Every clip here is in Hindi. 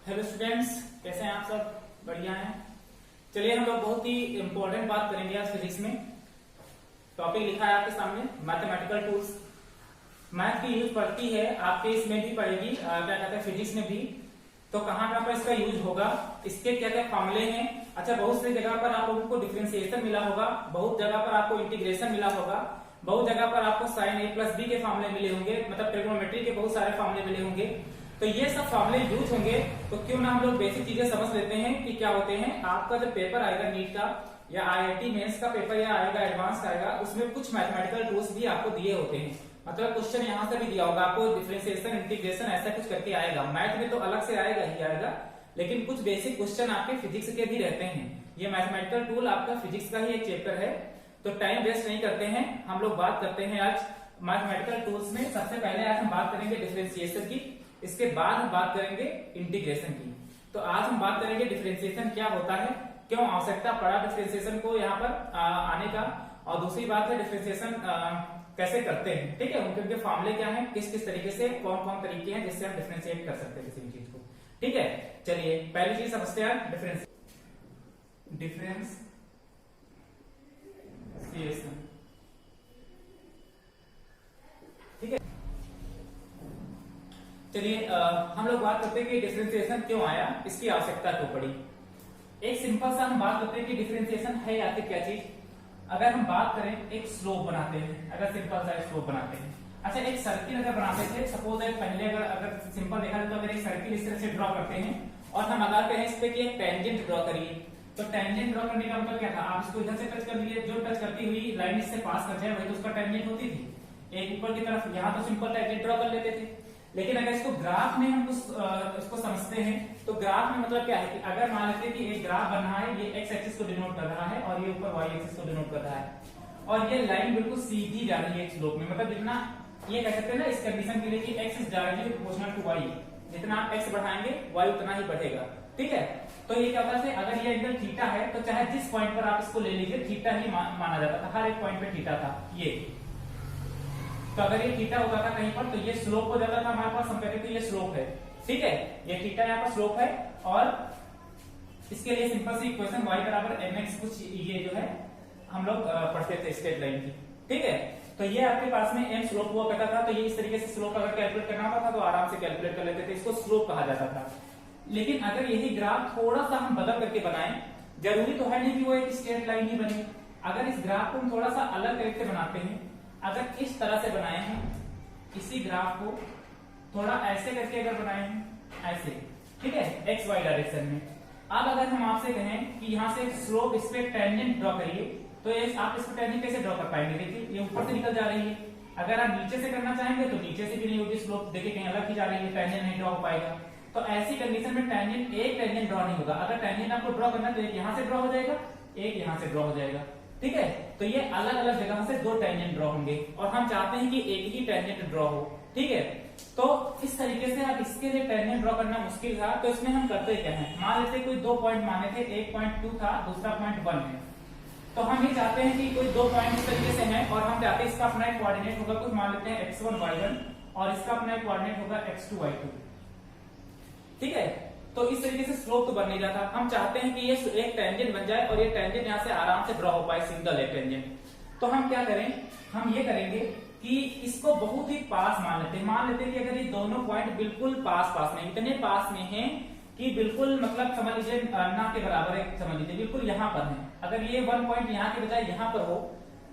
हेलो स्टूडेंट्स, कैसे हैं आप सब? बढ़िया हैं। चलिए हम लोग बहुत ही इंपॉर्टेंट बात करेंगे आज फिजिक्स में। टॉपिक लिखा है आपके सामने, मैथमेटिकल टूल्स। मैथ की यूज पड़ती है आपके इसमें भी पड़ेगी, क्या कहते हैं, फिजिक्स में भी। तो कहाँ पर इसका यूज होगा, इसके क्या क्या फॉर्मूले हैं। अच्छा, बहुत सी जगह पर आप लोगों को डिफरेंशिएशन मिला होगा, बहुत जगह पर आपको इंटीग्रेशन मिला होगा, बहुत जगह पर आपको साइन ए प्लस बी के फॉर्मूले मिले होंगे, मतलब ट्रिग्नोमेट्री के बहुत सारे फॉर्मूले मिले होंगे। तो ये सब फॉर्मूले यूज होंगे, तो क्यों ना हम लोग बेसिक चीजें समझ लेते हैं कि क्या होते हैं। आपका जब पेपर आएगा नीट का या आईआईटी मेंस का पेपर या आएगा एडवांस का आएगा, उसमें कुछ मैथमेटिकल टूल्स भी आपको दिए होते हैं। मतलब क्वेश्चन यहाँ से भी दिया होगा आपको, डिफरेंशिएशन, इंटीग्रेशन, ऐसा कुछ करके आएगा। मैथ में तो अलग से आएगा ही आएगा, लेकिन कुछ बेसिक क्वेश्चन आपके फिजिक्स के भी रहते हैं। ये मैथमेटिकल टूल आपका फिजिक्स का ही एक चैप्टर है। तो टाइम वेस्ट नहीं करते हैं, हम लोग बात करते हैं आज मैथमेटिकल टूल्स में। सबसे पहले आज हम बात करेंगे डिफरेंशिएशन की, इसके बाद हम बात करेंगे इंटीग्रेशन की। तो आज हम बात करेंगे डिफरेंशिएशन क्या होता है, क्यों आवश्यकता पड़ा डिफरेंशिएशन को यहाँ पर आने का, और दूसरी बात है डिफरेंशिएशन कैसे करते हैं। ठीक है, उनके फॉर्मूले क्या है, किस किस तरीके से, कौन कौन तरीके हैं जिससे हम डिफरेंशिएट कर सकते हैं किसी भी चीज को। ठीक है, चलिए पहली चीज समझते हैं डिफरेंशिएशन। ठीक है, चलिए हम लोग बात करते हैं कि डिफरेंशिएशन क्यों आया, इसकी आवश्यकता क्यों पड़ी। एक सिंपल सा हम बात करते हैं कि डिफरेंशिएशन है आखिर क्या चीज। अगर हम बात करें, एक स्लोप बनाते हैं, अगर सिंपल सा स्लोप बनाते हैं। अच्छा, एक सर्किल अगर बनाते थे, सपोज पहले अगर सिंपल देखा जाए तो अगर एक सर्किल इस तरह से ड्रॉ करते हैं और हम लगाते हैं इस पे कि एक टेंजेंट ड्रॉ करिए, तो टेंजेंट ड्रॉ करने का मतलब क्या था, आप इसको इधर से टच कर लीजिए, जो टच करती हुई लाइन इससे पास कर जाए वही तो उसका टेंजेंट होती थी एक ऊपर की तरफ। यहाँ तो सिंपल टेंजेंट ड्रॉ कर लेते थे, लेकिन अगर इसको ग्राफ में हम इसको समझते हैं तो ग्राफ में मतलब क्या है कि अगर मान लेते हैं कि एक ग्राफ बन रहा है, ये एक्स एक्सिस को डिनोट कर रहा है और ये ऊपर वाई एक्सिस को डिनोट कर रहा है, और ये लाइन बिल्कुल सीधी जा रही है स्लोप में। मतलब जितना ये कह सकते हैं ना इस कंडीशन के लिए कि x is directly proportional to y, जितना आप एक्स बढ़ाएंगे वाई उतना ही बढ़ेगा। ठीक है, तो ये क्या होता है, अगर ये एंगल थीटा है तो चाहे जिस पॉइंट पर आप इसको ले लीजिए थीटा ही माना जाता था, हर एक पॉइंट पे थीटा था ये। तो अगर ये थीटा होता था कहीं पर तो ये स्लोप हो जाता था हमारे पास, हम कहते थे ये स्लोप है। ठीक है, ये थीटा यहाँ पर स्लोप है, और इसके लिए सिंपल सी इक्वेशन y बराबर mx कुछ ये जो है हम लोग पढ़ते थे स्ट्रेट लाइन की। ठीक है, तो ये आपके पास में m स्लोप हुआ करता था, तो ये इस तरीके से स्लोप अगर कैलकुलेट करना होता था तो आराम से कैलकुलेट कर लेते थे, इसको स्लोप कहा जाता था। लेकिन अगर यही ग्राफ थोड़ा सा हम बदल करके बनाएं, जरूरी तो है नहीं कि वो एक स्ट्रेट लाइन ही बने। अगर इस ग्राफ को हम थोड़ा सा अलग तरीके से बनाते हैं, अगर इस तरह से बनाए हैं इसी ग्राफ को, थोड़ा ऐसे करके अगर बनाए हैं ऐसे, ठीक है, एक्स वाई डायरेक्शन में। अब अगर हम आपसे कहें कि यहाँ से स्लोप इस पे टेंजेंट ड्रॉ करिए, तो आप इसको टेंजेंट कैसे ड्रॉ कर पाएंगे? देखिए ये ऊपर से निकल जा रही है, अगर आप नीचे से करना चाहेंगे तो नीचे से भी नहीं होगी स्लोप, देखिए कहीं अलग ही जा रही है, टेंजेंट नहीं ड्रॉ हो पाएगा। तो ऐसी कंडीशन में टेंजेंट एक टेंजेंट ड्रॉ नहीं होगा। अगर टेंजेंट आपको ड्रॉ करना तो एक यहाँ से ड्रॉ हो जाएगा, एक यहाँ से ड्रॉ हो जाएगा। ठीक है, तो ये अलग अलग जगह से दो टेंजेंट ड्रॉ होंगे, और हम चाहते हैं कि एक ही टेंजेंट ड्रॉ हो। ठीक है, तो इस तरीके से आप इसके लिए टेंजेंट ड्रॉ करना मुश्किल था, तो इसमें हम करते क्या है, मान लेते कोई दो पॉइंट माने थे, एक पॉइंट 2 था, दूसरा पॉइंट 1 है। तो हम ये चाहते हैं कि कोई दो पॉइंट इस तरीके से हैं, और हम चाहते हैं इसका अपना एक कोऑर्डिनेट होगा, कुछ मान लेते हैं x1 y1, और इसका अपना एक कोऑर्डिनेट होगा x2 y2। ठीक है, तो इस तरीके से स्लोप तो बन नहीं जाता। हम चाहते हैं कि ये एक टेंजेंट बन जाए और ये टेंजेंट यहाँ से आराम से ड्रॉ हो पाए, सिंगल एक टेंजेंट। तो हम क्या करें, हम ये करेंगे कि इसको बहुत ही पास मान लेते हैं। मान लेते हैं कि अगर ये दोनों पॉइंट बिल्कुल पास पास में, इतने पास में हैं कि बिल्कुल मतलब समझ लीजिए ना के बराबर है, समझ लीजिए बिल्कुल यहाँ पर है। अगर ये 1 पॉइंट यहाँ के बजाय यहाँ पर हो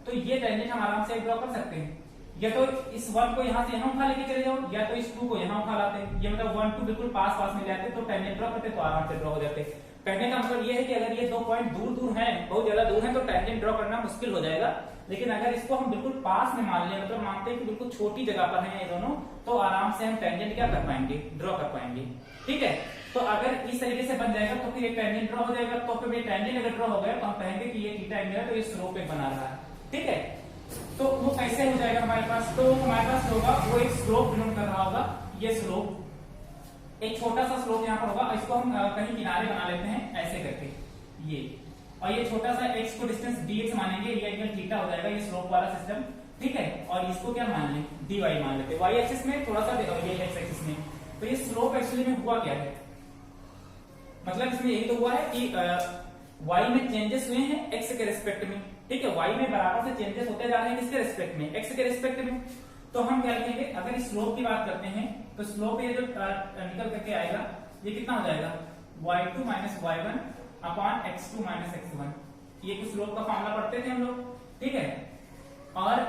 तो ये टेंजेंट हम आराम से ड्रॉ कर सकते हैं। या तो इस 1 को यहाँ से यहाँ उठा लेके चले जाओ, या तो इस 2 को यहाँ उठा लाते, ये मतलब 1 2 बिल्कुल पास पास में जाते तो टेंजेंट ड्रॉ करते तो आराम से ड्रॉ हो जाते। कहने का मतलब ये है कि अगर ये दो पॉइंट दूर दूर हैं, बहुत ज्यादा दूर हैं, तो टेंजेंट ड्रॉ करना मुश्किल हो जाएगा। लेकिन अगर इसको हम बिल्कुल पास में मान लें, मतलब मानते हैं कि बिल्कुल छोटी जगह पर हैं ये दोनों, तो आराम से हम टेंजेंट क्या कर पाएंगे, ड्रॉ कर पाएंगे। ठीक है, तो अगर इस तरीके से बन जाएगा तो फिर एक टेंजेंट ड्रॉ हो जाएगा। तो फिर ये टेंजेंट अगर ड्रॉ हो गया तो हम कहेंगे कि ये थीटा एंगल है, तो ये स्लोप एक बना रहा है। ठीक है, तो वो कैसे हो जाएगा हमारे पास, तो हमारे पास होगा वो एक स्लोप डिनोट कर रहा होगा, ये स्लोप एक छोटा सा स्लोप यहाँ पर होगा, इसको हम कहीं किनारे बना लेते हैं ऐसे करके ये, और ये छोटा सा x को डिस्टेंस dx मानेंगे, ये एंगल थीटा हो जाएगा, ये स्लोप वाला सिस्टम। ठीक है, और इसको क्या मान लें, dy मान लेते हैं, y एक्सिस में थोड़ा सा ये x एक्सिस में। तो ये स्लोप एक्चुअली में हुआ क्या है, मतलब इसमें यही तो हुआ है कि y में चेंजेस हुए हैं x के रिस्पेक्ट में, ठीक है, y में बराबर से चेंजेस होते जा रहे हैं किसके रिस्पेक्ट में, x के रिस्पेक्ट में। तो हम क्या लिखेंगे, अगर इस स्लोप की बात करते हैं तो स्लोप ये जो निकल करके आएगा ये कितना हो जाएगा, y2 minus y1 upon x2 minus x1। ये कुछ स्लोप का फॉर्मूला पढ़ते थे हम लोग, ठीक है। और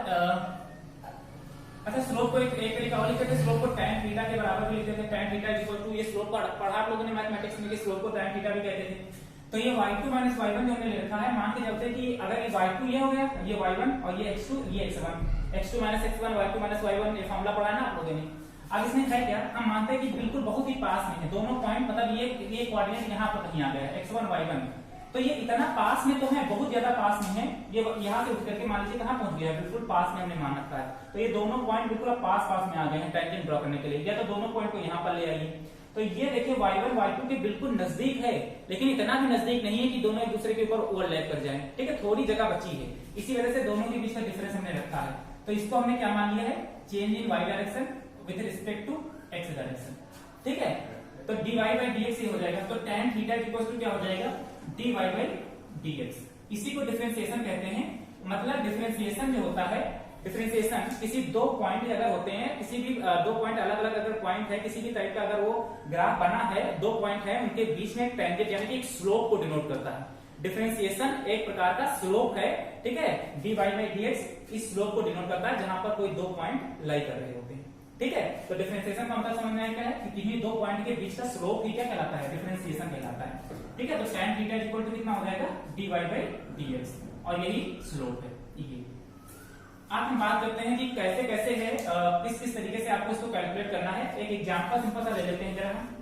अच्छा स्लोप को एक तरीका और लिखते थे, स्लोप को tan थीटा के बराबर भी लिखते थे, tan थीटा इक्वल टू, ये स्लोप पढ़ा आप लोगों ने मैथमेटिक्स में कि स्लोप को tan थीटा भी कहते थे। तो ये y2 माइनस y1 जो हमने लिखा है, मान के चलते कि अगर ये y2 ये हो गया, ये y1 और ये x2 ये x1, x2 minus x1 y2 minus y1, ये फॉर्मूला पढ़ा है ना आप लोगों ने। अब इसमें है क्या, हम मानते हैं कि बिल्कुल बहुत ही पास में है दोनों पॉइंट, मतलब ये कोऑर्डिनेट यहाँ पर कहीं आ गया है x1 y1, तो ये इतना पास में तो है, बहुत ज्यादा पास में है, ये यहाँ से उठ करके मान लीजिए कहाँ पहुंच गया है, बिल्कुल पास में हमने मान रखा है। तो ये दोनों पॉइंट बिल्कुल पास में आ गए हैं टेंजेंट ड्रॉ करने के लिए, या तो दोनों पॉइंट को यहाँ पर ले आइए। तो ये देखिए y1 y2 के बिल्कुल नजदीक है, लेकिन इतना भी नजदीक नहीं है कि दोनों एक दूसरे के ऊपर ओवरलैप कर जाएं, ठीक है, थोड़ी जगह बची है, इसी वजह से दोनों के बीच का डिफरेंस हमने रखा है। तो इसको हमने क्या मान लिया है, change in y direction with respect to x direction, ठीक है। तो dy बाई dx ये हो जाएगा, तो tan थीटा इक्वल टू क्या हो जाएगा, dy बाई dx। इसी को डिफरेंशिएशन कहते हैं। मतलब डिफरेंशिएशन जो होता है, डिफरेंशिएशन किसी दो पॉइंट अगर होते हैं, किसी भी दो पॉइंट अलग अलग अगर पॉइंट है, किसी भी टाइप का अगर वो ग्राफ बना है, दो पॉइंट है, उनके बीच में एक टेंजेंट यानी कि एक स्लोप को डिनोट करता है। डिफरेंशिएशन एक प्रकार का स्लोप है, ठीक है, dy बाई dx इस स्लोप को डिनोट करता है जहां पर कोई दो पॉइंट लाई कर रहे होते हैं, ठीक है। तो डिफरेंशिएशन का मतलब समझ में आया क्या है कि किन्हीं दो पॉइंट के बीच का स्लोप ही क्या कहलाता है, डिफरेंशिएशन कहलाता है, ठीक है। तो tan थीटा इक्वल टू कितना हो जाएगा, dy बाई dx, और यही स्लोप है ये। अब हम बात करते हैं कि कैसे कैसे है, किस किस तरीके से आपको इसको कैलकुलेट करना है। एक एग्जांपल सिंपल सा ले लेते हैं, जरा हम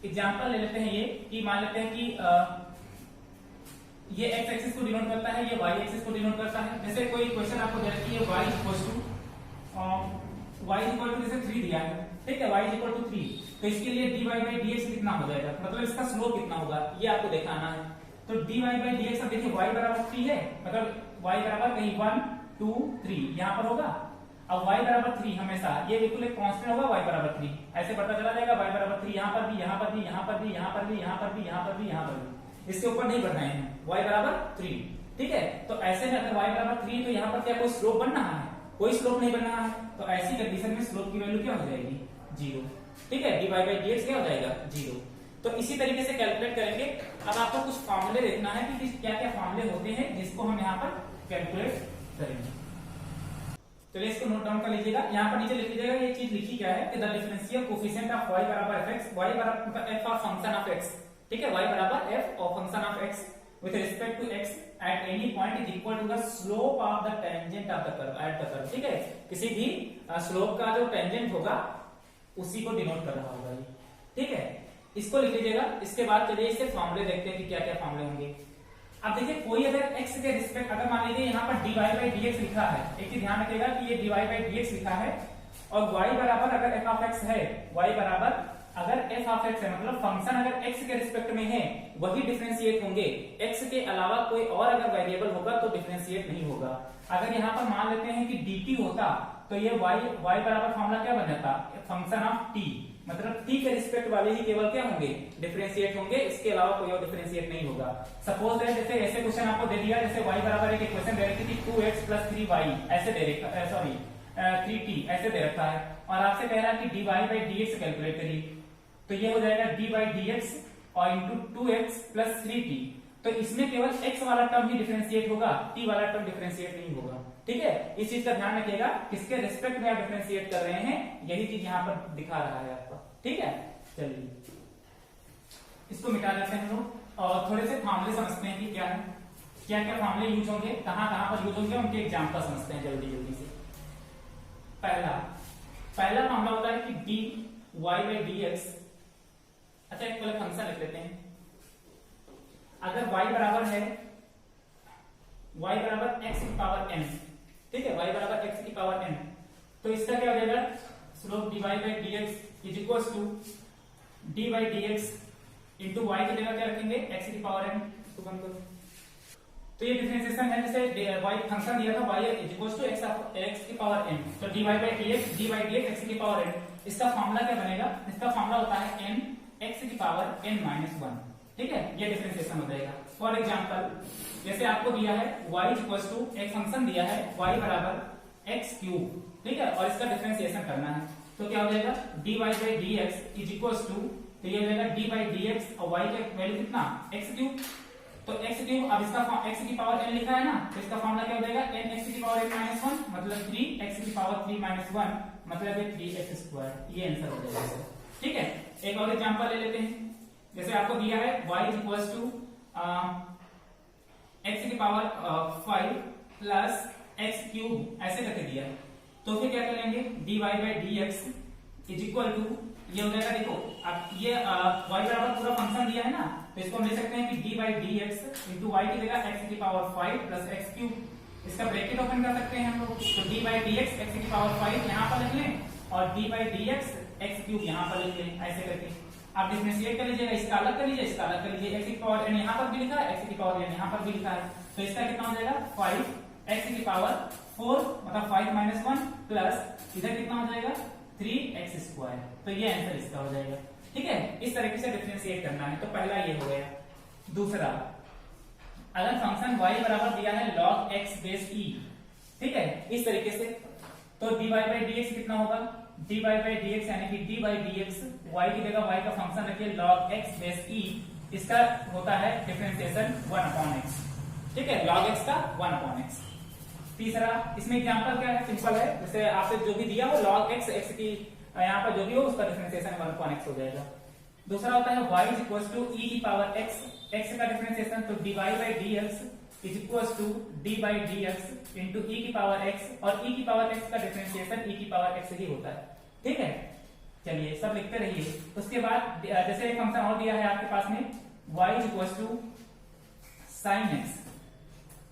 एग्जांपल ले लेते हैं ये कि मान लेते हैं कि ये x एक्सिस को डिनोट करता है, ये y एक्सिस को डिनोट करता है। जैसे कोई क्वेश्चन आपको दे रखी है y इक्वल टू जैसे 3 दिया है, ठीक है, y इक्वल टू 3, तो इसके लिए dy बाई dx कितना हो जाएगा, मतलब इसका स्लोप कितना होगा ये आपको दिखाना है। तो dy बाई dx, अब देखिए y बराबर 3 है, मतलब y बराबर कहीं 1 2 3 यहाँ पर होगा। अब y बराबर 3 हमेशा ये बिल्कुल एक कांस्टेंट होगा, y बराबर 3 ऐसे बढ़ता चला जाएगा, y बराबर 3 यहाँ पर भी, यहाँ पर भी, यहाँ पर भी, यहाँ पर भी, यहाँ पर भी, यहाँ पर भी, यहाँ पर भी, इसके ऊपर नहीं बढ़ना है, y बराबर 3, ठीक है। तो ऐसे में अगर y बराबर 3 तो यहाँ पर क्या कोई स्लोप बन रहा है, कोई स्लोप नहीं बन रहा है, तो ऐसी कंडीशन में स्लोप की वैल्यू क्या हो जाएगी, 0, ठीक है, dy बाई dx क्या हो जाएगा 0। तो इसी तरीके से कैलकुलेट करेंगे। अब आपको कुछ फॉर्मूले देखना है कि क्या क्या फॉर्मूले होते हैं जिसको हम यहाँ पर कैलकुलेट करेंगे। चलिए इसको नोट डाउन कर लीजिएगा, यहाँ पर नीचे लिख लीजिएगा ये चीज लिखी क्या है कि the differential coefficient of y बराबर fx, y बराबर f of function of x, ठीक है, y बराबर f of function of x with respect to x at any point is equal to the slope of the tangent of the curve at the curve, ठीक है, किसी भी स्लोप का जो टेंजेंट होगा उसी को डिनोट कर रहा होगा ये, ठीक है, इसको लिख लीजिएगा। इसके बाद चलिए इससे फॉर्मूले देखते हैं कि क्या क्या फॉर्मूले होंगे। अब देखिए कोई अगर x के रिस्पेक्ट, अगर मान लीजिए यहाँ पर dy बाई dx लिखा है, एक चीज ध्यान रखिएगा कि ये dy बाई dx लिखा है, और y बराबर अगर f ऑफ x है, y बराबर अगर f ऑफ x है, मतलब फंक्शन अगर x के रिस्पेक्ट में है वही डिफरेंशिएट होंगे, x के अलावा कोई और अगर वेरिएबल होगा तो डिफरेंशिएट नहीं होगा। अगर यहाँ पर मान लेते हैं कि dt होता तो ये y बराबर फॉर्मूला क्या बन जाता, फंक्शन ऑफ t, मतलब t के रिस्पेक्ट वाले ही केवल क्या होंगे, डिफरेंशिएट होंगे, इसके अलावा कोई और डिफरेंशिएट नहीं होगा। सपोज दैट जैसे ऐसे क्वेश्चन आपको दे दिया, जैसे y बराबर एक इक्वेशन दे रखी थी 2x प्लस 3y ऐसे दे रखा, सॉरी 3t ऐसे दे रखा है, और आपसे कह रहा है कि dy बाई dx कैलकुलेट करिए, तो ये हो जाएगा dy बाई dx और इंटू 2x प्लस 3t। तो इसमें केवल x वाला टर्म ही डिफरेंशिएट होगा, t वाला टर्म डिफरेंशिएट नहीं होगा, ठीक है। इस चीज का ध्यान रखिएगा, किसके रिस्पेक्ट में आप डिफरेंशिएट कर रहे हैं, यही चीज यहाँ पर दिखा रहा है आपको, ठीक है। चलिए इसको मिटा देते हैं हम लोग और थोड़े से फॉर्मूले समझते हैं कि क्या है, क्या क्या फॉर्मूले यूज होंगे, कहाँ कहाँ पर यूज होंगे, उनके एग्जाम्पल समझते हैं जल्दी जल्दी से। पहला फॉर्मूला होता है कि dy बाई dx, अच्छा एक पहले फंक्शन लिख लेते हैं। अगर y बराबर है, y बराबर x की पावर n, ठीक है, y बराबर x की पावर n, तो इसका क्या हो जाएगा, slope dy by dx is equal to d by dx into y की जगह क्या रखेंगे, x की पावर n, इसको बंद करो। तो ये डिफरेंशिएशन है, जैसे y फंक्शन दिया था y is equal to x की पावर n, तो dy बाई dx x की पावर n, इसका फॉर्मूला क्या बनेगा, इसका फॉर्मूला होता है n x की पावर n माइनस वन। ठीक है, ये डिफरेंशिएशन हो जाएगा। फॉर एग्जाम्पल जैसे आपको दिया है y इक्वल टू एक फंक्शन दिया है y बराबर एक्स क्यूब, ठीक है, और इसका डिफरेंशिएशन करना है तो क्या हो जाएगा dy by d x is equal to, तो ये हो जाएगा डी बाई डी एक्स और y का वैल्यू कितना एक्स क्यूब, तो एक्स क्यूब, अब इसका x की पावर n लिखा है ना, तो इसका फॉर्मूला क्या हो जाएगा n x की पावर n माइनस वन मतलब 3x की पावर 3 माइनस वन मतलब 3x स्क्वायर, ये आंसर हो जाएगा। ठीक है, एक और एग्जांपल ले लेते हैं। जैसे आपको दिया है y इक्वल टू x की पावर 5 प्लस x क्यूब ऐसे करके दिया है, तो फिर क्या कर लेंगे dy by d x is equal to, ये हो जाएगा, देखो अब ये y बराबर पूरा फंक्शन दिया है ना, तो इसको हम ले सकते हैं कि d by d x into y की जगह x की पावर 5 प्लस एक्स क्यूब, इसका ब्रैकेट ओपन कर सकते हैं हम लोग, तो d by d x x की पावर 5 यहाँ पर लिख लें और d by d x x cube यहाँ पर लिख लें, ऐसे करके आप डिफरेंशिएट कर लीजिएगा, इसका अलग कर लीजिए, इसका अलग कर लीजिए, x की पावर n यहाँ पर भी लिखा है, x की पावर n यहाँ पर भी लिखा है, तो इसका कितना हो जाएगा 5 x की पावर 4 मतलब 5 माइनस वन प्लस इधर कितना हो जाएगा 3x स्क्वायर, तो ये आंसर इसका हो जाएगा। ठीक है, इस तरीके से डिफरेंशिएट करना है, तो पहला ये हो गया। दूसरा, अगर फंक्शन y बराबर दिया है log x बेस e, ठीक है, इस तरीके से, तो dy बाई डी एक्स कितना होगा dy बाई डी एक्स यानी कि dy by d x, y की जगह y का फंक्शन रखिए log x बेस e, इसका होता है डिफरेंशिएशन 1/x। ठीक है, log x का 1/x। तीसरा, इसमें एग्जांपल क्या है, सिंपल है, जैसे आपसे जो भी दिया हो log x x की यहाँ पर जो भी हो उसका डिफरेंशिएशन 1/x हो जाएगा। दूसरा होता है y is equal to e की पावर x, x का डिफरेंशिएशन, तो dy by d x is equal to d by d x into e की पावर x, और e की पावर x का डिफरेंशिएशन e की पावर x ही होता है। ठीक है, चलिए सब लिखते रहिए। उसके बाद जैसे एक फंक्शन और दिया है आपके पास में y is equal to sine x,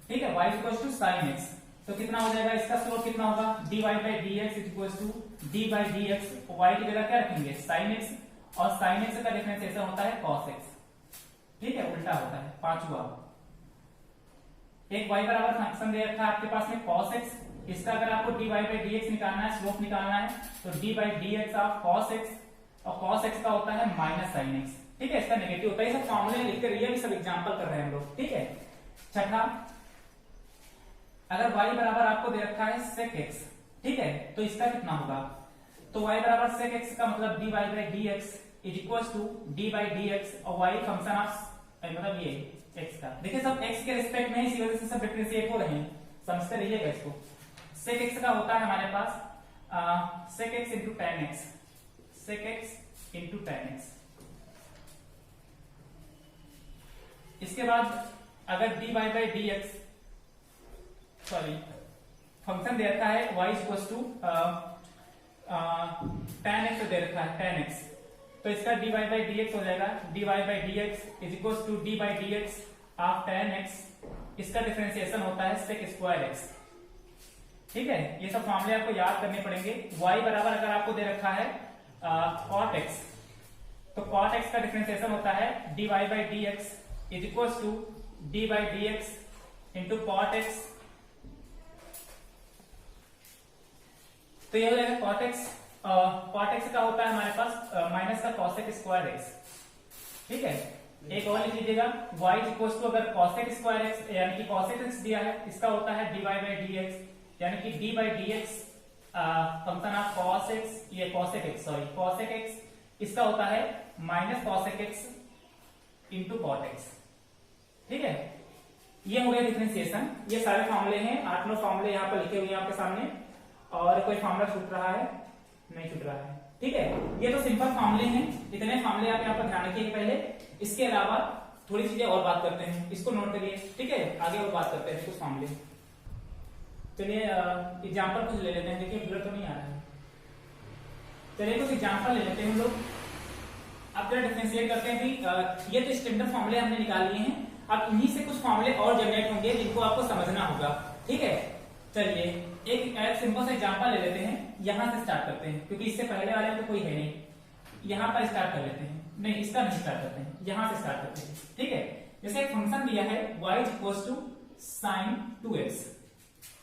ठीक है, y is equal to sine x, तो कितना हो जाएगा, इसका स्लोप कितना होगा dy by d x is equal to d by d x, y की जगह क्या रखेंगे साइन x, और साइन x का डिफरेंशिएशन होता है cos x। ठीक है, उल्टा होता है। पांचवा, एक y बराबर फंक्शन दे रखा है आपके पास में cos x, इसका अगर आपको dy बाई डी एक्स निकालना है, स्लोप निकालना है, तो d by d x of cos x, और cos x का होता है माइनस साइन x। ठीक है, इसका नेगेटिव होता है। ये सब फॉर्मूले लिख कर रही है, सब एग्जांपल कर रहे हैं हम लोग। ठीक है, छठा, अगर y बराबर आपको दे रखा है sec x, ठीक है, तो इसका कितना होगा, तो y बराबर sec x का मतलब dy by d x is equal to d by d x, और y फंक्शन ऑफ मतलब ये x का, देखिए सब x के रिस्पेक्ट में, इसी वजह से सब डिफरेंशिएट हो रहे हैं, समझते रहिएगा इसको। sec x का होता है हमारे पास sec x into tan x, sec x into tan x। इसके बाद अगर dy by d x, sorry, function दे रखा है y equal to tan x दे रखा है tan x, तो इसका dy बाई डी एक्स हो जाएगा dy by d x is equal to d by d x of tan x, इसका डिफरेंशिएशन होता है sec स्क्वायर x। ठीक है, ये सब मामले आपको याद करने पड़ेंगे। y बराबर अगर आपको दे रखा है cot x, तो cot x का डिफरेंशिएशन होता है dy by d x is equal to d by d x into cot x, तो ये हो जाएगा cot x, cot x का होता है हमारे पास माइनस का cos x स्क्वायर x। ठीक है, एक और लिख लीजिएगा y इक्वल टू, अगर cos x स्क्वायर x यानी कि cos x दिया है, इसका होता है dy बाई डी एक्स यानी कि d by d x function of cos x, ये cos x, sorry cos x, इसका होता है minus cos x into cot x। ठीक है, ये हो गया डिफरेंशिएशन। ये सारे फॉर्मूले हैं, 8-9 फॉर्मूले यहाँ पर लिखे हुए हैं आपके सामने, और कोई फॉर्मूला छूट रहा है नहीं छूट रहा है। ठीक है, ये तो सिंपल फॉर्मूले हैं, इतने फॉर्मूले आप यहाँ पर ध्यान रखिए पहले। इसके अलावा थोड़ी चीजें और बात करते हैं, इसको नोट करिए। ठीक है, आगे और बात करते हैं कुछ फॉर्मूले। चलिए एग्जाम्पल कुछ ले लेते हैं, देखिए ब्लर तो नहीं आ रहा है। चलिए कुछ एग्जाम्पल ले लेते हैं हम लोग। अब जरा डिफरेंशिएट करते हैं कि ये तो स्टैंडर्ड फॉर्मूले हमने निकाल लिए हैं, अब इन्हीं से कुछ फॉर्मूले और जनरेट होंगे जिनको आपको समझना होगा। ठीक है, चलिए एक सिंपल सा एग्जांपल ले लेते हैं, यहां से स्टार्ट करते हैं क्योंकि इससे पहले वाले में तो कोई है नहीं। यहां पर स्टार्ट कर लेते हैं, नहीं इसका नहीं स्टार्ट करते हैं, यहां से स्टार्ट करते हैं। ठीक है, जैसे एक फंक्शन दिया है y equal to sign 2x,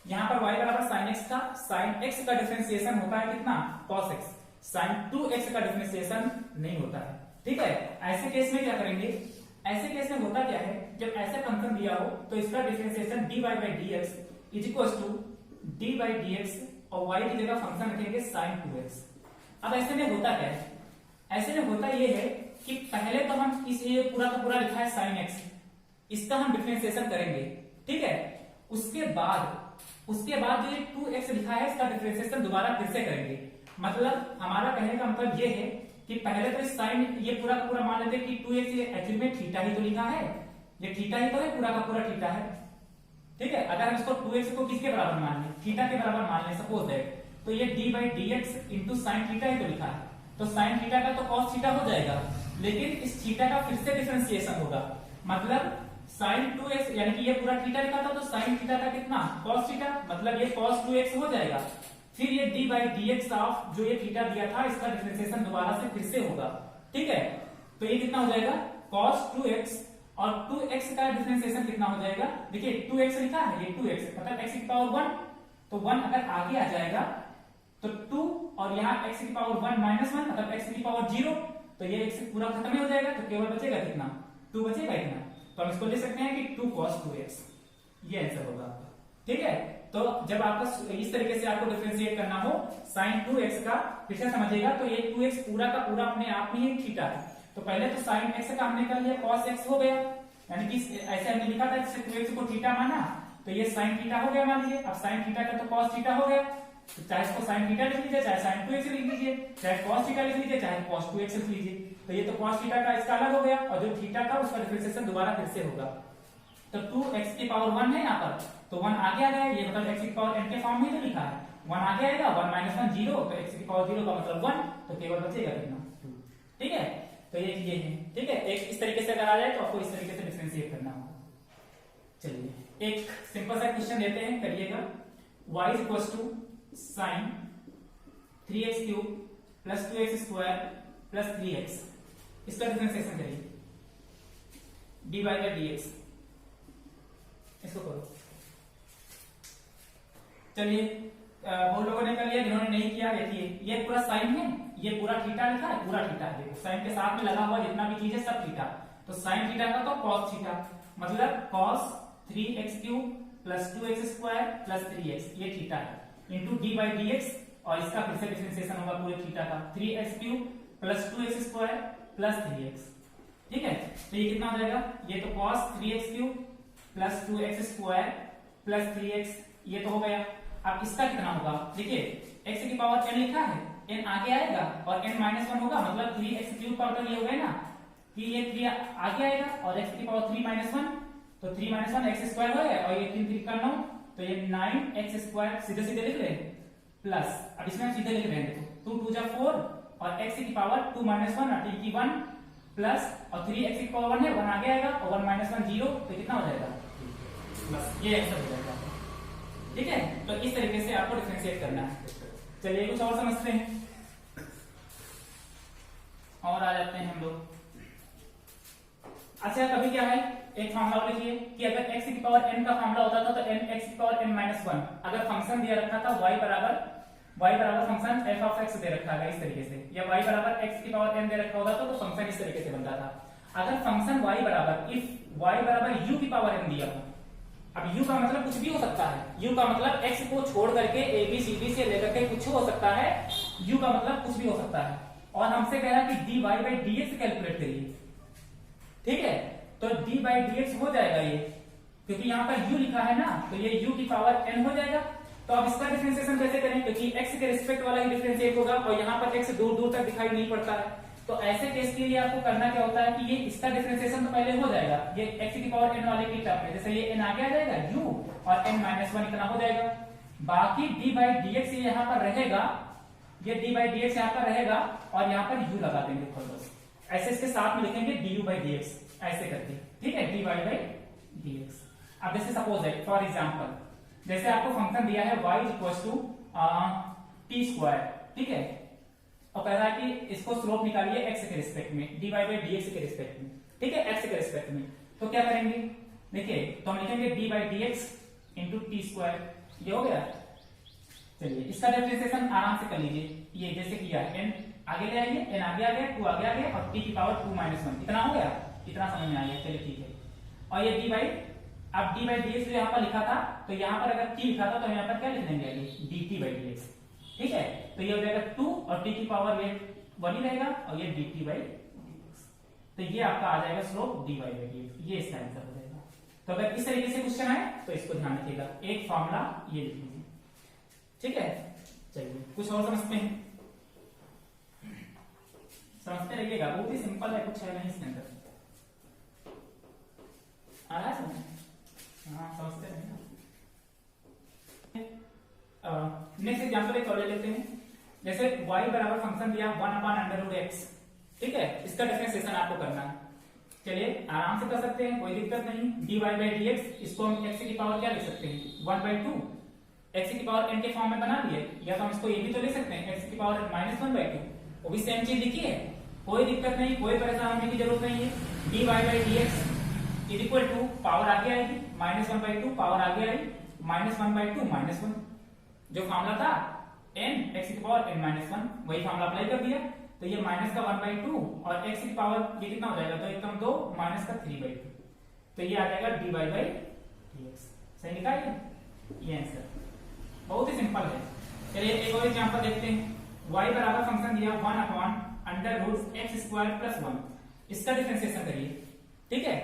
यहां पर y बराबर साइन x था, साइन x का डिफरेंशिएशन होता है कितना cos x, साइन 2x का डिफरेंशिएशन नहीं होता है। ठीक है। ऐसे केस में क्या करेंगे, ऐसे केस में होता क्या है, जब ऐसे फंक्शन दिया हो तो इसका differentiation dy by d x is equal to d by d x और y की जगह फंक्शन रखेंगे sin 2x। अब ऐसे में होता क्या है, ऐसे में होता ये है कि पहले तो हम इस ये पूरा का पूरा लिखा है sin x, इसका हम डिफरेंशिएशन करेंगे, ठीक है। उसके बाद जो ये 2x लिखा है इसका डिफरेंशिएशन दोबारा फिर से करेंगे। मतलब हमारा कहने का मतलब ये है कि पहले तो इस साइन ये पूरा का पूरा मान लेते हैं कि 2x ये एक्चुअली में थीटा ही तो लिखा है, ये थीटा ही तो है, पूरा का पूरा थीटा है, ठीक है। अगर हम इसको 2x को किसके बराबर मान लें, थीटा के बराबर मान लें सपोज दैट, तो ये d by d x into sine theta ही तो लिखा है, तो साइन थीटा का तो कॉस थीटा हो जाएगा, लेकिन इस थीटा का फिर से डिफरेंशिएशन होगा। मतलब साइन 2x यानी कि ये पूरा थीटा लिखा था तो साइन थीटा का कितना कॉस थीटा, मतलब ये कॉस 2x हो जाएगा। फिर ये d by d x of जो ये थीटा दिया था इसका डिफरेंशिएशन दोबारा से फिर से होगा, ठीक है। तो ये कितना हो जाएगा cos 2x और 2x का डिफरेंशिएशन कितना हो जाएगा, देखिए 2x लिखा है, ये 2x मतलब x की पावर 1, तो 1 अगर आगे आ जाएगा तो 2 और यहाँ x की पावर 1 माइनस 1 मतलब x की पावर 0, तो ये x पूरा खत्म हो जाएगा, तो केवल बचेगा कितना 2 बचेगा इतना। तो हम इसको ले सकते हैं कि 2 cos 2x, ये आंसर होगा आपका, ठीक है। तो जब आपका इस तरीके से आपको डिफरेंशिएट करना हो sin 2x का, फिर से समझिएगा, तो ये 2x पूरा का पूरा अपने आप में ही थीटा है, तो पहले तो sin x का हमने कर लिया cos x हो गया, यानी कि ऐसे हमने लिखा था इससे 2x को थीटा माना, तो ये sin थीटा हो गया मान लीजिए। अब sin थीटा का तो cos थीटा हो गया, तो चाहे इसको sin थीटा लिख लीजिए, चाहे sin 2x लिख लीजिए, चाहे cos थीटा लिख लीजिए, चाहे cos 2x लिख लीजिए। तो ये तो cos थीटा का इसका अलग हो गया, और जो थीटा था उसका डिफरेंशिएशन दोबारा फिर से होगा। तो 2x की पावर 1 है यहाँ पर, तो 1 आगे आ गया, ये मतलब x की पावर n के फॉर्म में तो लिखा है, 1 आगे आएगा, 1 माइनस 1 0, तो x की पावर 0 का मतलब 1, तो केवल बचेगा कितना 2, ठीक है। तो ये है, ठीक है। एक इस तरीके से अगर आ जाए तो आपको इस तरीके से डिफरेंशिएट करना होगा। चलिए एक सिंपल सा क्वेश्चन देते हैं, करिएगा। y is equal to sine 3x cube plus 2x square plus 3x, इसका डिफरेंशिएशन करिए dy बाई डी एक्स, इसको करो। चलिए बहुत लोगों ने कर लिया, जिन्होंने नहीं किया देखिए, ये पूरा साइन है, ये पूरा थीटा लिखा है, पूरा थीटा है, देखो साइन के साथ में लगा हुआ जितना भी चीज है सब थीटा, तो साइन थीटा का तो cos थीटा, मतलब cos 3x cube plus 2x square plus 3x, ये थीटा है, into D by d x, और इसका फिर से डिफरेंशिएशन होगा पूरे थीटा का, 3x cube plus 2x square plus 3x, ठीक है। तो ये कितना हो जाएगा, ये तो cos 3x cube plus 2x square plus 3x, ये तो हो गया। अब इसका कितना होगा, देखिए x की पावर n लिखा है, n आगे आएगा और n माइनस 1 होगा, मतलब 3x क्यूब का मतलब ये हो गया ना कि ये 3 आगे आएगा और x की पावर 3 माइनस 1, तो 3 माइनस 1 x स्क्वायर हो गया, और ये 3 3 का 9, तो ये 9x स्क्वायर सीधे सीधे लिख रहे हैं, प्लस अब इसमें हम सीधे लिख रहे हैं, देखो 2 2 जा 4 और x की पावर 2 माइनस 1 और t की 1 प्लस और 3x की पावर 1 है, 1 आगे आएगा और 1 माइनस 1 0, तो कितना हो जाएगा बस ये आंसर हो जाएगा, ठीक है। तो इस तरीके से आपको डिफरेंशिएट करना है। चलिए कुछ और समझते हैं, और आ जाते हैं हम लोग। अच्छा कभी क्या है, एक फॉर्मूला लिखिए कि अगर x की पावर n का फॉर्मूला होता था तो n x की पावर n माइनस 1, अगर फंक्शन दिया रखा था y बराबर फंक्शन f ऑफ x दे रखा है इस तरीके से, या y बराबर x की पावर n दे रखा होता तो फंक्शन इस तरीके से बनता था। अगर फंक्शन y बराबर इफ y बराबर u की पावर n दिया हो, अब u का मतलब कुछ भी हो सकता है, u का मतलब x को छोड़ करके a b c d से लेकर के कुछ हो सकता है, u का मतलब कुछ भी हो सकता है, और हमसे कह रहा है कि dy by d x calculate करिए, ठीक है। तो dy बाई डी एक्स हो जाएगा ये, क्योंकि यहाँ पर u लिखा है ना, तो ये u की पावर n हो जाएगा। तो अब इसका डिफरेंशिएशन कैसे करें, क्योंकि x के रिस्पेक्ट वाला ही डिफरेंशिएट होगा, और यहाँ पर x दूर दूर तक दिखाई नहीं पड़ता है, तो ऐसे केस के लिए आपको करना क्या होता है कि ये इसका डिफरेंशिएशन तो पहले हो जाएगा, ये x की पावर n वाले की टर्म में, जैसे ये n आगे आ जाएगा u और n माइनस 1 इतना हो जाएगा, बाकी d बाई डी एक्स यहाँ पर रहेगा, ये d बाई डी एक्स यहाँ पर रहेगा, और यहाँ पर u लगा देंगे बस, ऐसे इसके साथ में लिखेंगे du बाई डी एक्स ऐसे करके, ठीक है, dy बाई डी एक्स। अब जैसे सपोज है फॉर एग्जाम्पल, जैसे आपको फंक्शन दिया है y equal to t square, ठीक है, और कह रहा है कि इसको स्लोप निकालिए x के रिस्पेक्ट में, dy बाई डी एक्स के रिस्पेक्ट में, ठीक है, x के रिस्पेक्ट में। तो क्या करेंगे, देखिए तो हम लिखेंगे dy by d x into T square, ये हो गया। चलिए इसका डिफरेंशिएशन आराम से कर लीजिए, ये जैसे किया n आगे ले आइए, n आगे आ गया, 2 आगे आ गया और t की पावर 2 माइनस 1 इतना हो गया, इतना समझ में आ गया, चलिए ठीक है। और ये d बाई, अब d बाई dx यहाँ पर लिखा था, तो यहाँ पर अगर t लिखा था तो यहाँ पर क्या लिख देंगे आगे, dt बाई dx, ठीक है। तो ये हो जाएगा 2 और t की पावर ये 1 ही रहेगा और ये dt बाई dx, तो ये आपका आ जाएगा स्लोप dy बाई dx, ये इसका आंसर हो जाएगा। तो अगर इस तरीके से क्वेश्चन आए तो इसको ध्यान रखिएगा, एक फॉर्मूला ये लिख लीजिए, ठीक है। चलिए कुछ और समझते हैं, समझते रहिएगा, बहुत ही सिंपल है, कुछ है नहीं इसके अंदर, आ रहा है समझ? हाँ समझते रहिएगा। नेक्स्ट एग्जांपल एक और ले लेते हैं, जैसे y बराबर फंक्शन दिया 1/√x, ठीक है, इसका डिफरेंशिएशन आपको करना है। चलिए आराम से कर सकते हैं, कोई दिक्कत नहीं। dy बाई dx, इसको हम x की पावर क्या लिख सकते हैं, 1/2, x की पावर n के फॉर्म में बना दिए, या तो हम इसको ये भी तो ले सकते हैं x की पावर -1/2, वो भी सेम चीज लिखी है, कोई दिक्कत नहीं, कोई परेशान होने की जरूरत नहीं है। dy by dx is equal to, power आगे आएगी, -1/2 पावर आगे आई, -1/2 -1, जो फॉर्मूला था n x की पावर n-1, वही फॉर्मूला अप्लाई कर दिया, तो ये माइनस का 1/2 और x की पावर ये कितना हो जाएगा, तो एकदम 2 माइनस का 3/2, तो ये आ जाएगा dy बाई dx, सही लिखा है ये आंसर, बहुत ही सिंपल है। चलिए एक और एग्जांपल देखते हैं, y बराबर फंक्शन दिया 1/√x² + 1, इसका डिफरेंशिएशन करिए, ठीक है।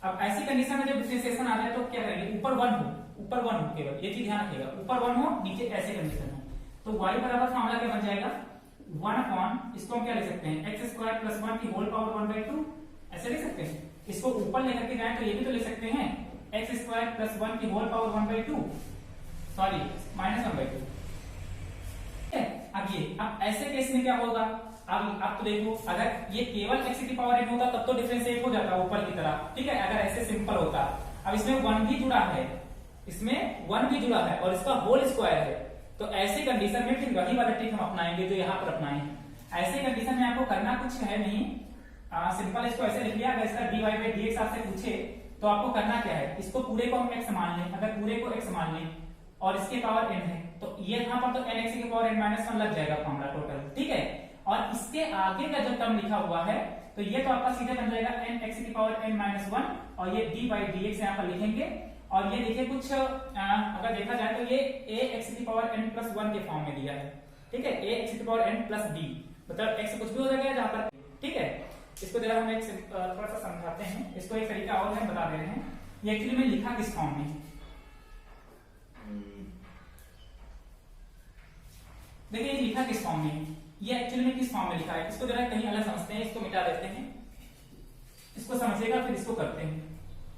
अब ऐसी कंडीशन में जब डिफरेंशिएशन आ जाए तो क्या करेंगे, ऊपर 1 हो, ऊपर 1 हो, केवल ये चीज ध्यान रखिएगा, ऊपर 1 हो, नीचे ऐसे कंडीशन हो, तो y बराबर फॉर्मूला क्या बन जाएगा, 1 इसको हम क्या लिख सकते हैं, x² + 1 की होल पावर 1/2, ऐसे लिख सकते हैं। इसको ऊपर लेकर के जाए तो ये भी तो लिख सकते हैं, x² + 1 की होल पावर 1/2, सॉरी -1/2, अब ऐसे केस में क्या होगा, अब तो देखो, अगर ये केवल x की पावर n होता तब तो डिफरेंशिएट हो जाता ऊपर की तरफ, ठीक है, अगर ऐसे सिंपल होता। अब इसमें 1 भी जुड़ा है, इसमें 1 भी जुड़ा है और इसका होल स्क्वायर है, तो ऐसे कंडीशन में फिर वही वाला ट्रिक हम अपनाएंगे जो यहाँ पर अपनाए हैं। ऐसे कंडीशन में आपको करना कुछ है नहीं, सिंपल इसको ऐसे लिख लिया, अगर इसका dy बाई dx आपसे पूछे तो आपको करना क्या है, इसको पूरे को हम x मान लें, अगर पूरे को x मान लें और इसके पावर n है, तो ये यहाँ पर तो n x की पावर n-1 लग जाएगा फॉर्मूला टोटल, ठीक है। और इसके आगे का जो टर्म लिखा हुआ है, तो ये तो आपका सीधे बन जाएगा n x की पावर n-1, और ये d बाई dx यहाँ पर लिखेंगे, और ये देखिए कुछ अगर देखा जाए तो ये a x की पावर n+1 के फॉर्म में दिया है, ठीक है, a x की पावर n+d, मतलब x कुछ भी हो जाएगा जहाँ पर, ठीक है। इसको जरा हम एक थोड़ा सा समझाते हैं, इसको एक तरीका और हम बता दे रहे हैं, ये एक्चुअली में लिखा किस फॉर्म में, देखिए ये लिखा किस फॉर्म में, ये एक्चुअली में किस फॉर्म में लिखा है, इसको जरा कहीं अलग समझते हैं, इसको मिटा देते हैं, इसको समझिएगा फिर इसको करते हैं।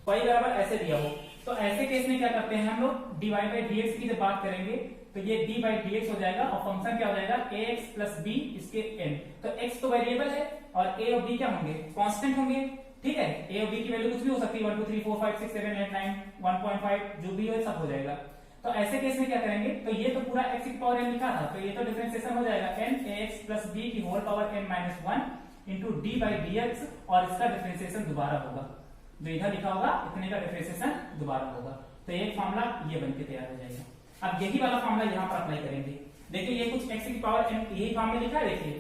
y बराबर ऐसे दिया हो, तो ऐसे केस में क्या करते हैं हम लोग, dy बाई dx की जब बात करेंगे तो ये d बाई dx हो जाएगा और फंक्शन क्या हो जाएगा, ax प्लस b इसके n, तो x तो वेरिएबल है और a और b क्या होंगे, कांस्टेंट होंगे, ठीक है। a और b की वैल्यू कुछ भी हो सकती है, 1 2 3 4 5 6 7 8 9 1.5 जो भी हो सब हो जाएगा। तो ऐसे केस में क्या करेंगे, तो ये तो पूरा x की पावर n लिखा था, तो ये तो डिफरेंशिएशन हो जाएगा n ax प्लस b की whole power n-1 into d by dx, और इसका डिफरेंशिएशन दोबारा होगा, जो इधर लिखा होगा इतने का डिफरेंशिएशन दोबारा होगा, तो एक फॉर्मूला ये बनके तैयार हो जाएगा। अब यही वाला फॉर्मूला यहाँ पर अप्लाई करेंगे, देखिए ये कुछ x की पावर n यही फॉर्म में लिखा है, देखिए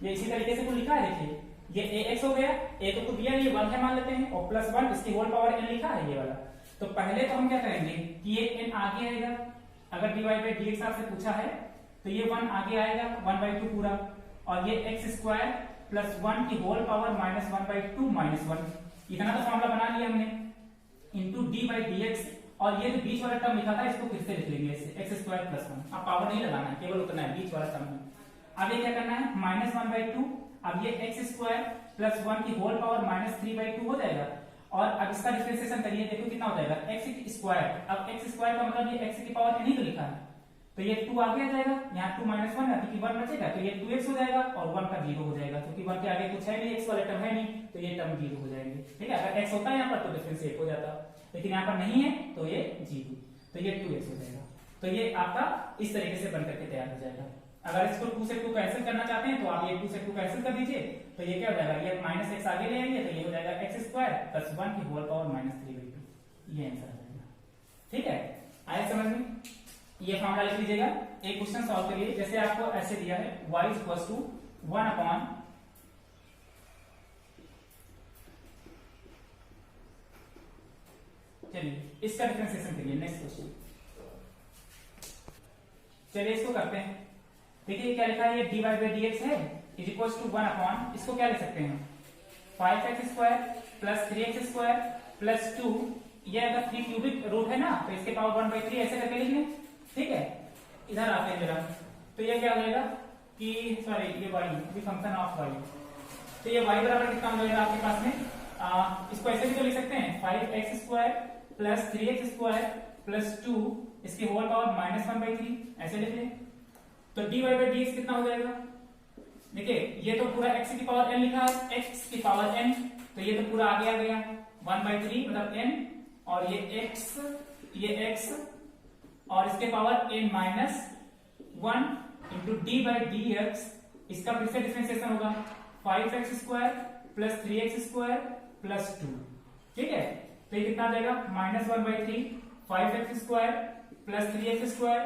ये इसी तरीके से कुछ लिखा है, देखिए ये ax हो गया, a तो दिया नहीं 1 है मान लेते हैं, और +1 इसकी होल पावर n लिखा है ये वाला। तो पहले तो हम क्या करेंगे कि ये n आगे आएगा, अगर dy बाई dx आपसे पूछा है तो ये 1 आगे आएगा 1/2 पूरा, और ये x² + 1 की होल पावर -1/2 -1, इतना तो फॉर्मूला बना लिया हमने, इंटू d बाई dx, और ये जो बीच वाला टर्म लिखा था इसको फिर से लिख लेंगे ऐसे, x² + 1, अब पावर नहीं लगाना है, केवल उतना है बीच वाला टर्म है। अब ये क्या करना है, -1/2, अब ये x² + 1 की होल पावर -3/2 हो जाएगा, और अब इसका डिफरेंशिएशन करिए, देखो कितना हो जाएगा, x², अब x² का मतलब ये x की पावर n ही तो लिखा है, तो ये 2 आगे आ जाएगा, यहाँ 2 - 1 है क्योंकि 1 बचेगा, तो ये 2x हो जाएगा, और 1 का 0 हो जाएगा, क्योंकि 1 के आगे कुछ है नहीं, x वाले टर्म है नहीं, तो ये टर्म 0 हो जाएंगे, ठीक है। अगर x होता है यहाँ पर तो डिफरेंशिएट हो जाता, लेकिन यहाँ पर नहीं है तो ये 0, तो ये 2x हो जाएगा। तो ये आपका इस तरीके से बनकर के तैयार हो जाएगा। अगर इसको 2 से 2 कैंसिल करना चाहते हैं तो आप ये 2 से 2 कैंसिल कर दीजिए, तो ये क्या हो जाएगा, ये -x आगे ले आएंगे, तो ये हो जाएगा x² + 1 की होल पावर -3/2, ये आंसर आ जाएगा, ठीक है। आया समझ में, ये फॉर्मूला लिख लीजिएगा। एक क्वेश्चन सॉल्व करिए, जैसे आपको ऐसे दिया है y = 1 अपॉन चलिए इसका डिफरेंशिएशन करिए। नेक्स्ट क्वेश्चन, चलिए इसको करते हैं। देखिए क्या लिखा है, ये dy बाई डी एक्स है इज इक्वल टू 1 अपॉन, इसको क्या लिख सकते हैं 5x square plus 3x square plus 2, ये अगर 3 क्यूबिक रूट है ना तो इसके पावर 1/3 ऐसे करके लिख लें। ठीक है, इधर आते हैं जरा, तो ये क्या हो जाएगा कि सॉरी ये y भी फंक्शन ऑफ y, तो ये y बराबर कितना हो जाएगा आपके पास में, इसको ऐसे भी तो लिख सकते हैं 5x square plus 3x square plus 2 इसकी होल पावर -1/3 ऐसे लिख लें। तो dy बाई डी एक्स कितना हो जाएगा, देखिए ये तो पूरा x की पावर n लिखा है, x की पावर n, तो ये तो पूरा आगे आ गया 1/3 मतलब n, और ये x और इसके power n minus 1 into D by d x, इसका फिर से डिफरेंशिएशन होगा 5x square plus 3x square plus 2। ठीक है, तो ये कितना आ जाएगा -1/3 5x square plus 3x square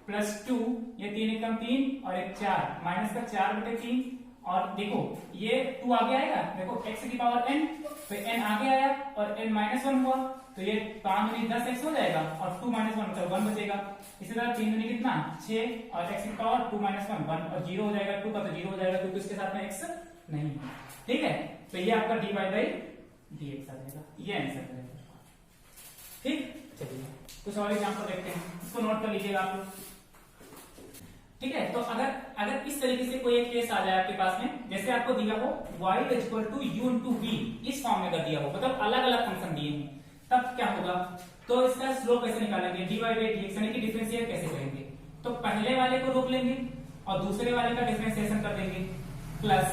plus 2, ये 3 एकम 3 और एक 4 माइनस का 4/3, और देखो ये 2 आगे आएगा, देखो x की पावर n, तो n आगे आया और n -1 हुआ, तो ये 5 दूनी 10x हो जाएगा और 2 - 1 मतलब 1 बचेगा। इसी तरह 3 दूनी कितना 6 और x की पावर 2 - 1 1 और 0 हो जाएगा, 2 का तो 0 हो जाएगा क्योंकि इसके साथ में x नहीं है। ठीक है, तो ये आपका dy बाई डी एक्स आ जाएगा, ये आंसर रहेगा। ठीक, चलिए कुछ और एग्जांपल देखते हैं, इसको नोट कर लीजिएगा आप लोग। ठीक है, तो अगर इस तरीके से कोई एक केस आ जाए आपके पास में, जैसे आपको दिया हो y equal to u into v, इस फॉर्म में कर दिया हो, मतलब अलग अलग फंक्शन दिए हैं, तब क्या होगा, तो इसका स्लोप कैसे निकालेंगे, dy बाई डी एक्स यानी कि डिफरेंशिएट कैसे करेंगे, तो पहले वाले को रोक लेंगे और दूसरे वाले का डिफरेंशिएशन कर देंगे, प्लस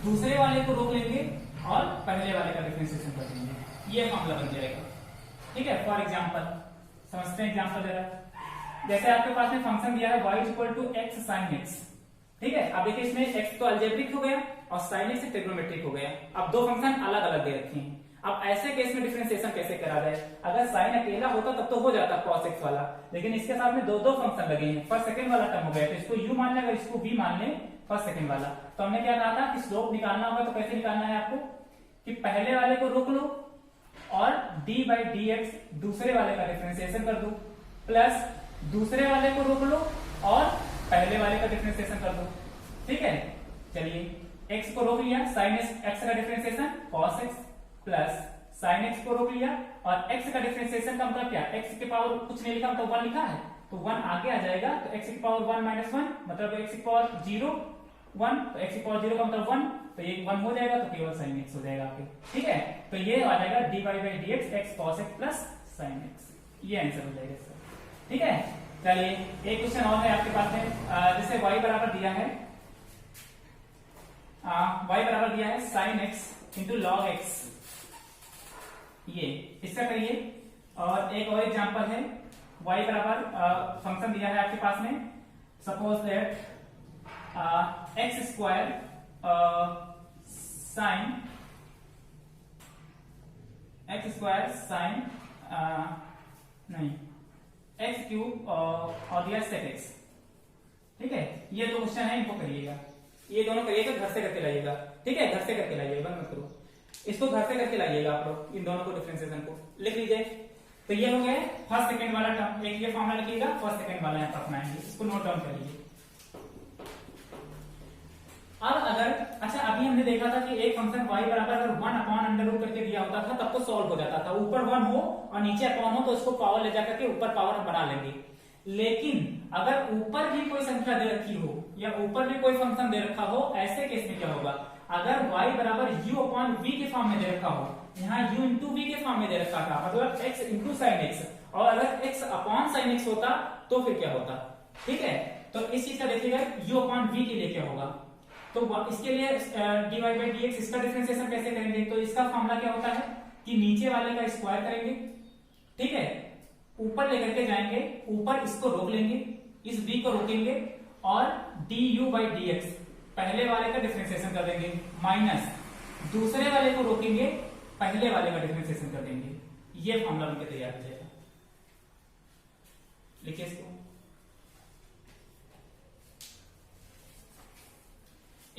दूसरे वाले को रोक लेंगे और पहले वाले का डिफरेंशिएशन कर देंगे, ये फॉर्मूला बन जाएगा। ठीक है, फॉर एग्जाम्पल समझते हैं एग्जाम्पल जरा, जैसे आपके पास में फंक्शन दिया है y equal to x sin x। ठीक है, अब देखिए इसमें x तो अलजेब्रिक हो गया और sin x ट्रिग्नोमेट्रिक हो गया, अब दो फंक्शन अलग अलग दे रखे हैं। अब ऐसे केस में डिफरेंशिएशन कैसे करा जाए, अगर sin अकेला होता तब तो हो जाता cos x वाला, लेकिन इसके साथ में दो दो फंक्शन लगे हैं, फर्स्ट सेकंड वाला टर्म हो गया, तो इसको u मान लें, अगर इसको v मान लें फर्स्ट सेकंड वाला, तो हमने क्या कहा था कि स्लोप निकालना होगा, तो कैसे निकालना है आपको कि पहले वाले को रोक लो और डी बाई डी एक्स दूसरे वाले का डिफरेंशिएशन कर दो, प्लस दूसरे वाले को रोक लो और पहले वाले का डिफरेंशिएशन कर दो। ठीक है, चलिए x को रोक लिया, sin x का differentiation cos x, plus sin x को रोक लिया और x का डिफरेंशिएशन का मतलब क्या, x के पावर कुछ नहीं लिखा तो 1 लिखा है, तो 1 आगे आ जाएगा, तो x की पावर 1 - 1 मतलब x की पावर 0 1, तो x की पावर 0 का मतलब 1, तो ये 1 हो जाएगा, तो केवल sin x हो जाएगा आपके। ठीक है, तो ये आ जाएगा dy by d x x cos x plus sin x, ये आंसर हो जाएगा इसका। ठीक है, चलिए एक क्वेश्चन और है आपके पास में, जैसे y बराबर दिया है sin x into log x, ये इसका करिए। और एक और एग्जांपल है, y बराबर फंक्शन दिया है आपके पास में, suppose that x square sine नहीं एक्स क्यूब और दिया सेक एक्स। ठीक है, ये दो क्वेश्चन है, इनको करिएगा, ये दोनों करिएगा, घर से करके लाइएगा। ठीक है, घर से करके लाइएगा, मत करो, इसको घर से करके लाइएगा आप लोग, इन दोनों को डिफरेंशिएशन को लिख लीजिए। तो ये हो गया फर्स्ट सेकंड वाला टर्म, एक ये फॉर्मूला लिखिएगा, फर्स्ट सेकंड वाला यहाँ पर अपनाएंगे, इसको नोट डाउन करिए। अब अगर अच्छा अभी हमने देखा था कि एक फंक्शन y बराबर अगर 1 अपॉन अंडर रूट करके दिया होता था तब तो सॉल्व हो जाता था, ऊपर 1 हो और नीचे अपॉन हो तो उसको पावर ले जाकर के ऊपर पावर हम बना लेंगे। लेकिन अगर ऊपर भी कोई संख्या दे रखी हो या ऊपर भी कोई फंक्शन दे रखा हो, ऐसे केस में क्या होगा, अगर y बराबर u अपॉन v के फॉर्म में दे रखा हो, यहाँ u इंटू v के फॉर्म में दे रखा था, मतलब x इंटू साइन एक्स, और अगर x अपॉन साइन एक्स होता तो फिर क्या होता। ठीक है, तो इस चीज का देखिएगा u अपॉन v के लिए क्या होगा, तो इसके लिए dy बाई डी एक्स, इसका डिफरेंशिएशन कैसे करेंगे, तो इसका फॉर्मूला क्या होता है कि नीचे वाले का स्क्वायर करेंगे, ठीक है, ऊपर लेकर के जाएंगे, ऊपर इसको रोक लेंगे, इस v को रोकेंगे और du बाई डी एक्स पहले वाले का डिफरेंशिएशन कर देंगे, माइनस दूसरे वाले को रोकेंगे, पहले वाले का डिफरेंशिएशन कर देंगे, ये फॉर्मूला बनके तैयार हो जाएगा। लिखिए इसको,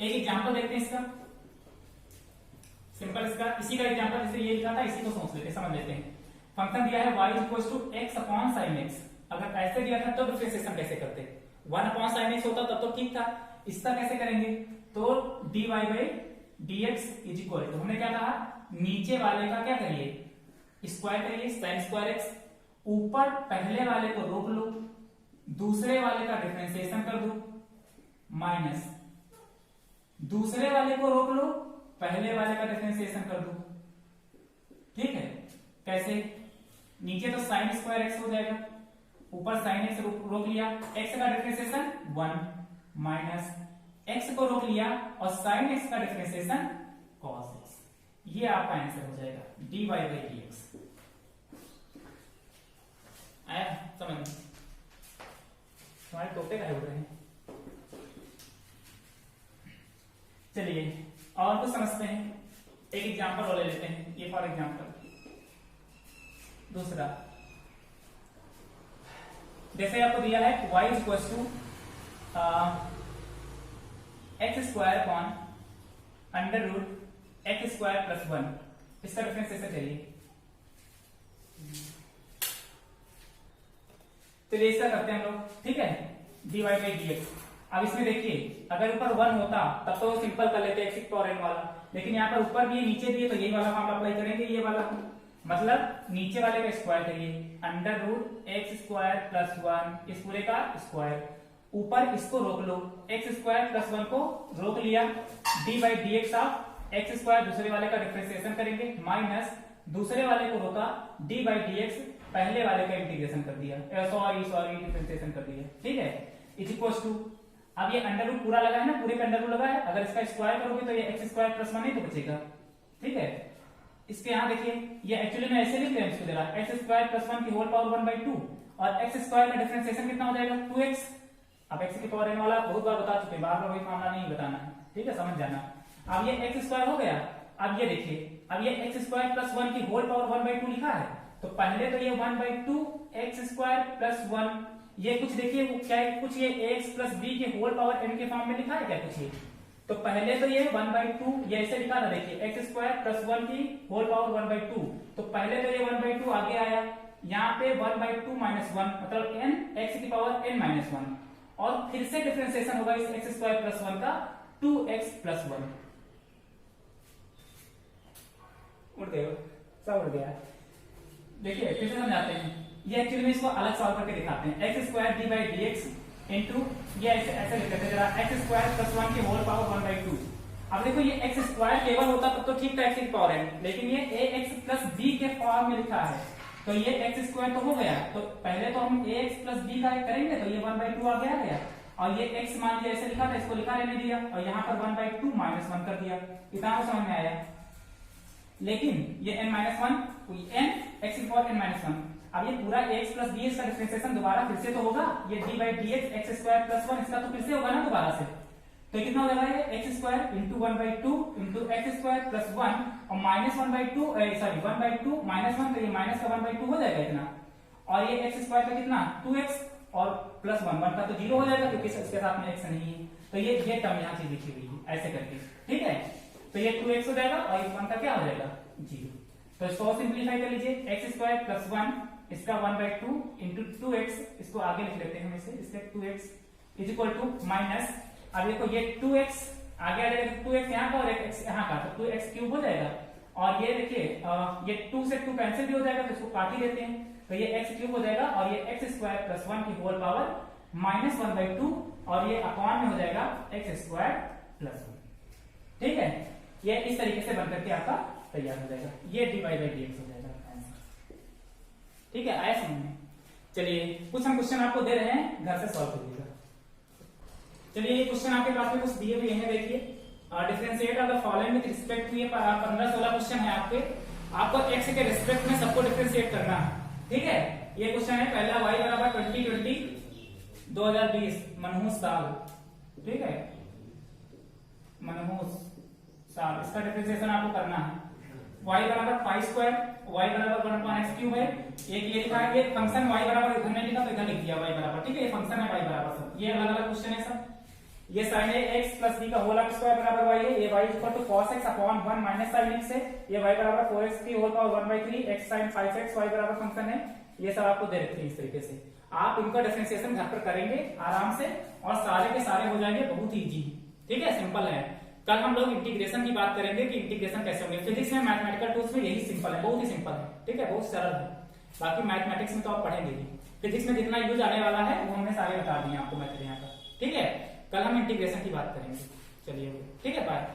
एक एग्जांपल देखते हैं इसका, सिंपल इसका इसी का एग्जांपल जैसे ये लिखा था इसी को समझ लेते समझ लेते हैं। फंक्शन दिया है y equal to x upon sine x। अगर ऐसे दिया था तो डिफरेंशिएशन कैसे करते, 1 अपॉन साइन x होता तब तो ठीक था, इसका कैसे करेंगे, तो dy by dx is equal to हमने क्या कहा, नीचे वाले का क्या करिए स्क्वायर करिए साइन स्क्वायर x, ऊपर पहले वाले को रोक लो, दूसरे वाले का डिफरेंशिएशन कर दो, माइनस दूसरे वाले को रोक लो, पहले वाले का डिफरेंशिएशन कर दो। ठीक है, कैसे, नीचे तो साइन स्क्वायर एक्स हो जाएगा, ऊपर साइन एक्स रोक लिया, एक्स का डिफरेंशिएशन 1 माइनस एक्स को रोक लिया और साइन एक्स का डिफरेंशिएशन कॉस एक्स। ये आपका आंसर हो जाएगा dy बाई dx। आया समझ में, तुम्हारे टोपे का हो रहे हैं। चलिए और कुछ समझते हैं, एक एग्जांपल और ले लेते हैं। ये फॉर एग्जांपल दूसरा, जैसे आपको दिया है y equal to x square upon under root x square plus 1, इसका डिफरेंशिएशन चाहिए। चलिए इसका करते हैं हम लोग, ठीक है, dy बाई dx। अब इसमें देखिए अगर ऊपर 1 होता तब तो सिंपल कर लेते x पावर n वाला, लेकिन यहाँ पर ऊपर दिए नीचे दिए तो यही वाला फॉर्मूला अप्लाई करेंगे, ये वाला मतलब नीचे वाले का स्क्वायर करिए under root x square plus 1 इस पूरे का स्क्वायर, ऊपर इसको रोक लो, एक्स स्क्वायर प्लस 1 को रोक लिया, D by d x of x square दूसरे वाले का डिफरेंशिएशन करेंगे, माइनस दूसरे वाले को रोका, डी बाई डी एक्स पहले वाले का इंटीग्रेशन कर दिया, सॉरी डिफरेंशिएशन कर दिया। ठीक है, इज इक्वल टू, अब ये अंडर रूट पूरा लगा है ना, पूरे पे अंडर रूट लगा है, अगर इसका स्क्वायर करोगे तो ये एक्स स्क्वायर प्लस 1 ही तो बचेगा। ठीक है, इसके यहाँ देखिए ये एक्चुअली में ऐसे लिख रहे हैं, इसको दे रहा है एक्स स्क्वायर प्लस 1 की होल पावर 1/2 और एक्स स्क्वायर का डिफरेंशिएशन कितना हो जाएगा 2x। अब x की पावर n वाला बहुत बार बता चुके, बार बार वही मामला नहीं बताना है, ठीक है, समझ जाना। अब ये एक्स स्क्वायर हो गया, अब ये देखिए अब ये एक्स स्क्वायर प्लस 1 की होल पावर 1/2 लिखा है, तो पहले तो ये 1/2 एक्स स्क्वायर प्लस 1, ये कुछ देखिए क्या है, कुछ ये ax प्लस b के होल पावर n के फॉर्म में लिखा है क्या कुछ ये, तो पहले तो ये 1/2 ये ऐसे लिखा था, देखिए एक्स स्क्वायर प्लस 1 की होल पावर 1/2, तो पहले तो ये 1/2 आगे आया, यहाँ पे 1/2 माइनस 1 मतलब n x की पावर n माइनस 1, और फिर से डिफरेंशिएशन होगा इस एक्स स्क्वायर प्लस 1 का 2x प्लस 1। उड़ गए सब उड़ गया। देखिए फिर से समझाते हैं, ये एक्चुअली में इसको अलग सॉल्व करके दिखाते हैं, x square D by d x into ये ऐसे लिख देते हैं एक्स स्क्वायर प्लस 1 की होल पावर 1/2। अब देखो ये एक्स स्क्वायर केवल होता तब तो ठीक था, एक्स की पावर है, लेकिन ये ए एक्स प्लस बी के फॉर्म में लिखा है, तो ये एक्स स्क्वायर तो हो गया, तो पहले तो हम ए एक्स प्लस बी का करेंगे, तो ये 1/2 आ गया, और ये एक्स मान लिया ऐसे लिखा था, इसको लिखा रहने दिया, और यहाँ पर 1/2 माइनस 1 कर दिया, इतना को समझ में आया। लेकिन ये n माइनस 1 n एक्स की पावर n माइनस 1, अब ये पूरा एक्स प्लस बी इसका डिफरेंशिएशन दोबारा फिर से तो होगा, ये D by d x square plus 1 इसका तो फिर से होगा ना दोबारा से, तो कितना हो जाएगा ये x square into 1/2 into x square plus 1 और माइनस 1/2 सॉरी 1/2 माइनस 1, तो ये माइनस का 1/2 हो जाएगा इतना, और ये एक्स स्क्वायर का कितना 2x और प्लस 1 का तो 0 हो जाएगा क्योंकि इसके साथ में x नहीं है, तो ये टर्म यहाँ से लिखी हुई है ऐसे करके। ठीक है, तो ये 2x हो जाएगा और इस 1 का क्या हो जाएगा 0, तो इसको सिंप्लीफाई कर लीजिए, एक्स स्क्वायर प्लस 1 इसका 1/2 इंटू 2x, इसको आगे लिख लेते हैं इसे, इसके 2x is equal to minus, अब देखो ये 2x आगे आ जाएगा, 2x यहाँ का और x यहाँ का, तो 2x क्यूब हो जाएगा, और ये देखिए ये 2 से 2 कैंसिल भी हो जाएगा, तो इसको काट ही देते हैं, तो ये x क्यूब हो जाएगा, और ये एक्स स्क्वायर प्लस 1 की होल पावर माइनस 1/2 और ये अपॉन में हो जाएगा एक्स स्क्वायर प्लस 1। ठीक है, ये इस तरीके से बनकर के आपका तैयार हो जाएगा, ये डी बाई डी एक्स हो जाएगा आंसर। ठीक है, आया समझ में। चलिए कुछ हम क्वेश्चन आपको दे रहे हैं, घर से सॉल्व करिएगा। चलिए ये क्वेश्चन आपके पास में कुछ दिए हुए हैं, देखिए differentiate of the following with respect to, ये 15-16 क्वेश्चन है आपको एक्स के रिस्पेक्ट में सबको डिफरेंशिएट करना है। ठीक है, ये क्वेश्चन है पहला y बराबर 2020 मनहूस साल, ठीक है, मनहूस साल, इसका डिफरेंशिएशन आपको करना है। y बराबर पाई स्क्वायर, y बराबर 1/x³ है, एक ये लिखा है, ये फंक्शन y बराबर इधर नहीं लिखा तो इधर लिख दिया y बराबर, ठीक है, ये फंक्शन है y बराबर सब, ये अलग अलग क्वेश्चन है सब। ये sin a x plus b का होल स्क्वायर बराबर y है, ये y equal to cos x अपॉन 1 माइनस sin x है, ये y बराबर 4x की whole power 1/3 x sin 5x y बराबर फंक्शन है। ये सब आपको दे रखे हैं इस तरीके से। आप इनका डिफरेंशिएशन घर पर करेंगे आराम से और सारे के सारे हो जाएंगे बहुत इजी। ठीक है, सिंपल है। कल हम लोग इंटीग्रेशन की बात करेंगे कि इंटीग्रेशन कैसे होंगे। फिजिक्स में मैथमेटिकल टूल्स में यही सिंपल है, बहुत ही सिंपल है। ठीक है, बहुत सरल है। बाकी मैथमेटिक्स में तो आप पढ़ेंगे ही। फिजिक्स में जितना यूज आने वाला है वो हमने सारे बता दिए आपको मेथड यहाँ पर। ठीक है, कल हम इंटीग्रेशन की बात करेंगे। चलिए, ठीक है, बाय।